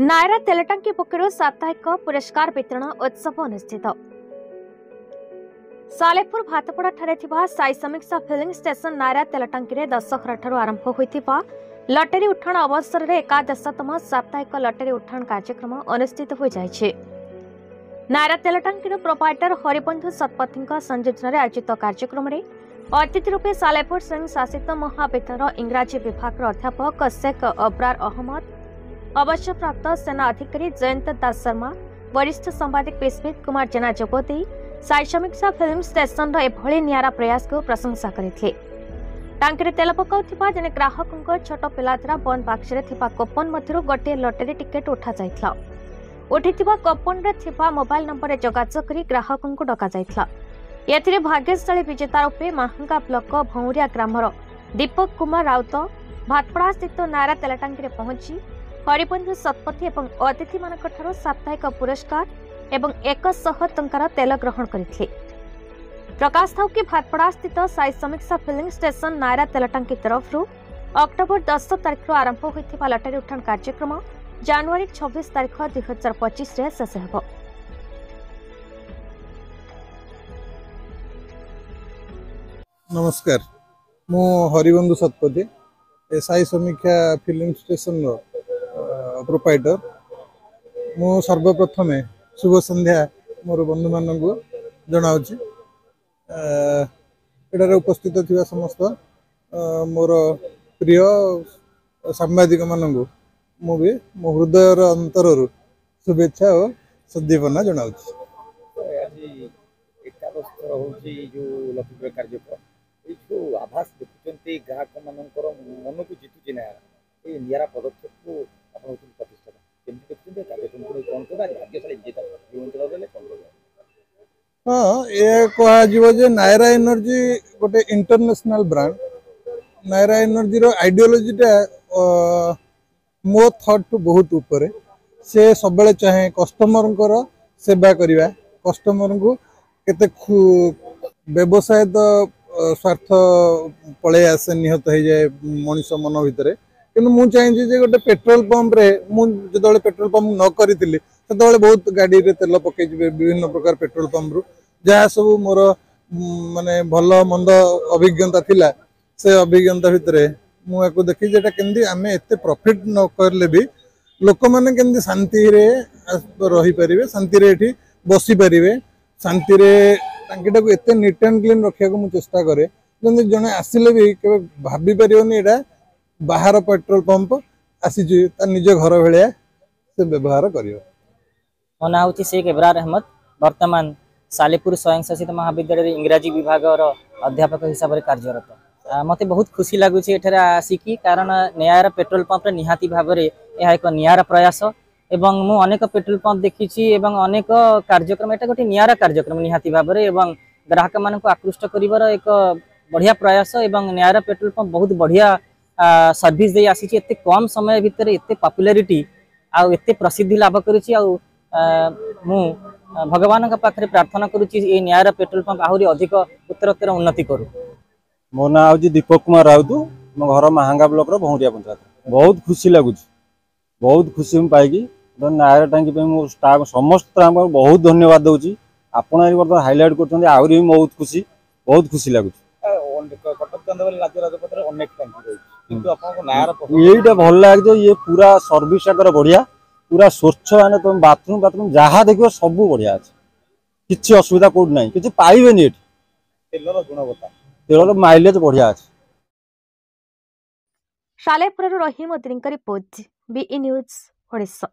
नायरा तेलटांकी पक्षर साप्ताहिक पुरस्कार वितरण उत्सव अनुष्ठित। सालेपुर भातपड़ा साई समीक्षा फिलिंग स्टेशन नायरा तेलटांकी दशहरा आरंभ होता लटरी उठाण अवसर में 11तम साप्ताहिक लटरी उठाण कार्यक्रम अनुष्ठित हो जाए। नायरा तेलटांकी प्रोपाइटर हरिबंधु शतपथी संयोजन आयोजित कार्यक्रम में अतिथि रूपे सालेपुर स्वयं शासित महाविद्यालय इंग्राजी विभाग अध्यापक शेख अब्रार अहमद, अवसरप्राप्त सेना अधिकारी जयंत दास शर्मा, वरिष्ठ संवादिक विस्मित कुमार जेना जोगदे साई समीक्षा फिल्म स्टेशन एभली नियारा प्रयास को प्रशंसा करते। टांकी तेल पकाउथिबा जने ग्राहकों छोट पिला द्वारा बंद बाक्स कोपन मध्य गोटे लटरी टिकेट उठा जाइथिला। उठिथिबा कोपन रे थिबा मोबाइल नंबर जोगाजोग करी ग्राहकों को डका जाइथिला। एथिरे भाग्यशाली विजेता रूपे महंगा ब्लॉक भौरिया ग्रामर दीपक कुमार राउत भातपड़ा स्थित नायरा तेलटांकी पहुंची हरिबंधु शतपथी और अतिथि मानक ठारो साप्ताहिक पुरस्कार एवं 100 टंकार तेल ग्रहण करथिले। प्रकाश थाउ कि भातपड़ा स्थित साई समीक्षा फिलिंग स्टेशन नायरा तेलटांकी तरफ अक्टोबर 10 तारिख आरंभ होइथिबा लटरी उठाण कार्यक्रम जनवरी 26 तारिख 2025 रे शेष हेबो। नमस्कार, मु हरिबंधु शतपथी साई समीक्षा फिलिंग स्टेशन प्रोपाइटर। मु सर्वप्रथमे शुभ संध्या मोर बंधु मानक जनाऊँगी। एटार उपस्थित थिबा समस्त मोर प्रिय सांबादिक मानक मु भी मो हृदयर अंतर शुभेच्छा और सद्दीपना जनाऊँगी। आभास देखुं ग्राहक मान मन को जीतुची ना निरा पदक्षेप को प्रतिष्ठा हाँ ये कह नायरा एनर्जी गोटे इंटरनेशनल ब्रांड। नायरा एनर्जी रो आइडियोलॉजीटा मो थॉट टू बहुत ऊपर से सब चाहे कस्टमर सेवा करवा कस्टमर को केते व्यवसाय तो स्वार्थ पलि आसे निहत हो जाए मनीष मन भितर कि मुझे चाहिए गोटे पेट्रोल पंप रे जो पेट्रोल पंप न करी से बहुत गाड़ी रे तेल पकई विभिन्न प्रकार पेट्रोल पंप रु जहाँ सब मोर माने भल मंद अभिज्ञता थिला से अभिज्ञता भितर मुझे देखी जेटा केमती आम एत प्रॉफिट न करले भी लोक मैंने केमती शांति रे रही पारे शांति रे एठी बसी पारे शांति रे टांकीटा को एत नीट एंड क्लीन रखा मुझे चेष्टा करे जड़े आसिले भी के भाभी पारिबनी एटा बाहर पेट्रोल पंप आसी निज घर भाया से व्यवहार कर। मो ना हूँ शेख अब्रार अहमद, वर्तमान सालेपुर स्वयं शासित महाविद्यालय इंग्राजी विभाग अध्यापक हिसाब से कार्यरत। मत बहुत खुशी लगुच आसिकी कारण नयार पेट्रोल पंप निहाती भाव में यह एक नियारा प्रयास एवं मु अनेक पेट्रोल पंप देखी अनेक कार्यक्रम एटा गोटे नियारा कार्यक्रम निहाती भाव में एवं ग्राहक मान आकृष्ट कर एक बढ़िया प्रयास एवं नयारा पेट्रोल पंप बहुत बढ़िया सर्विस दे आसी एते कम समय भितर एते पॉपुलैरिटी आउ एते प्रसिद्धि लाभ करुछि। आउ मु भगवान का पाखरे प्रार्थना करुछि ए नयारा पेट्रोल पंप आहुरी अधिक उत्तरोत्तर उन्नति करू। मो ना हूँ दीपक कुमार राउत, मो घर महंगा ब्लॉक भौरिया पंचायत। बहुत खुशी लगुच, बहुत खुशी पाई नायरा टांकी मो स्टाफ समस्त बहुत धन्यवाद दूसरी। आपण बर्तमान हाइलाइट कर आहरी बहुत खुशी लगुच। यहीटा भल लगे ये पूरा सर्विस बढ़िया पूरा स्वच्छ माने तुम बाथरूम जहाँ देख सब बढ़िया अच्छे किसी असुविधा कौट ना कि पाइबे तेल माइलेज बढ़िया अच्छे। सालेपुर रहीम रिपोर्ट BE न्यूज ओडिशा।